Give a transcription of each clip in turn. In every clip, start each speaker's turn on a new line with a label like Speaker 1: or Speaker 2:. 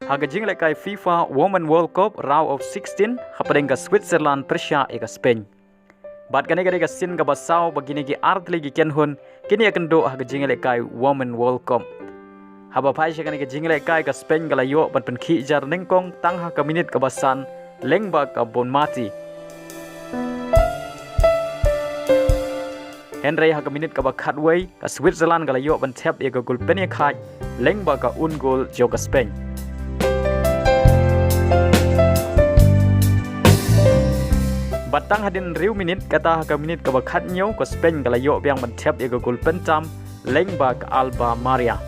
Speaker 1: Haga jingle kai FIFA Women World Cup round of 16 hapadeng ka Switzerland Persia eka Spain. Bat kane ka sin ka basau bagini ki artli ki kenhun kini akan do haga jingle kai Women World Cup. Haba pai kane ka jingle kai ka Spain ka layo ban pen khi jar nengkong tang ha ka minit ka basan lengba ka bon mati. Henry haga minit ka ba cutway ka Switzerland ka layo ban tap eka gol pen khai lengba ka un gol jo ka Spain. Batang hadin riu minit kata ka minit ka bakat nyo ko Spain ka layo biang mentep ya gol pentam lengba ka Alba Maria.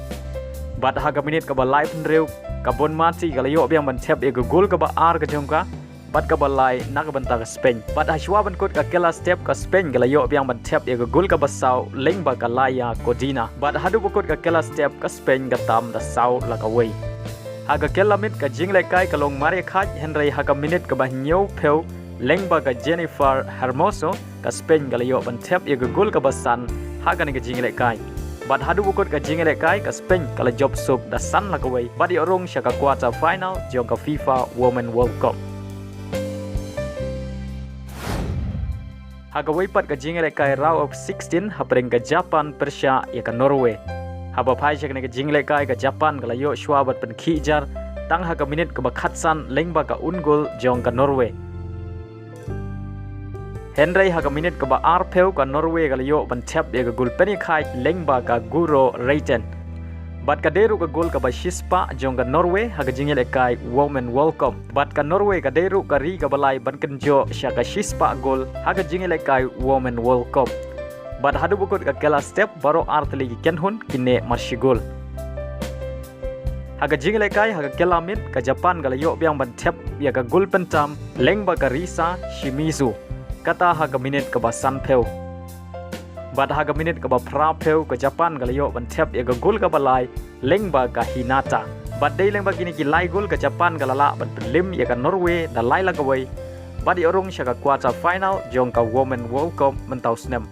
Speaker 1: Bat ha ka minit ka ba live riu ka bon mati ka layo biang mentep ya gol ka ba ar ka jongka bat ka balai nak banta ka Spain. Bat ha shwa ban kot ka kela step ka Spain ka layo biang mentep ya gol ka ba sau lengba ka Laya Codina. Bat hadu bukot ka kela step ka Spain ka tam da sau la ka way. Ha ka kela mit ka jingle kai ka long Maria khat Henry ha ka minit ka ba nyo peu lengba ka Jennifer Hermoso ka Spain ka layo ban tap ya gol ka basan haga ni ka jingle kai. Bat hadu bukot ka jingle kai ka Spain ka la job sub da san la ka way. Bat ya rung sya ka quarter-final jong ka FIFA Women World Cup. Haga way pat ka jingle kai round of 16 hapreng ka Japan Persia ya ka Norway. Haba pai sya ka jingle kai ka Japan ka layo shwa bat pen khijar tang ha ka minit ka ba khatsan lengba ka ungol jong ka Norway. Henry haga minit ka ba arpeu ka Norway ka layo ban tap ya ka gol peni khai lengba ka Guro Reiten. Bat ka deru ka gol ka ba Shispa jong ka Norway haga jingil kai Women World Cup. Bat ka Norway ka deru ka ri ka balai ban kenjo sya ka Shispa gol haga jingil kai Women World Cup. Bat hadu bukot ka kela step baro artli ki kenhun kine marshigol. Haga jingil kai haga kela mit ka Japan ka layo biang ban tap ya ka gol pentam lengba ka Risa Shimizu. Kata haga minit ka ba Sanpeu. Bat haga minit ka ba Prapeu ka Japan ka layo ban tap ya ka gol ka balai lengba ka Hinata. Bat day lengba kini ki lai gol ka Japan ka lala ban lim ya ka Norway na lai la ka way. Bat i orong siya ka quarter final jong ka Women World Cup mentau snem.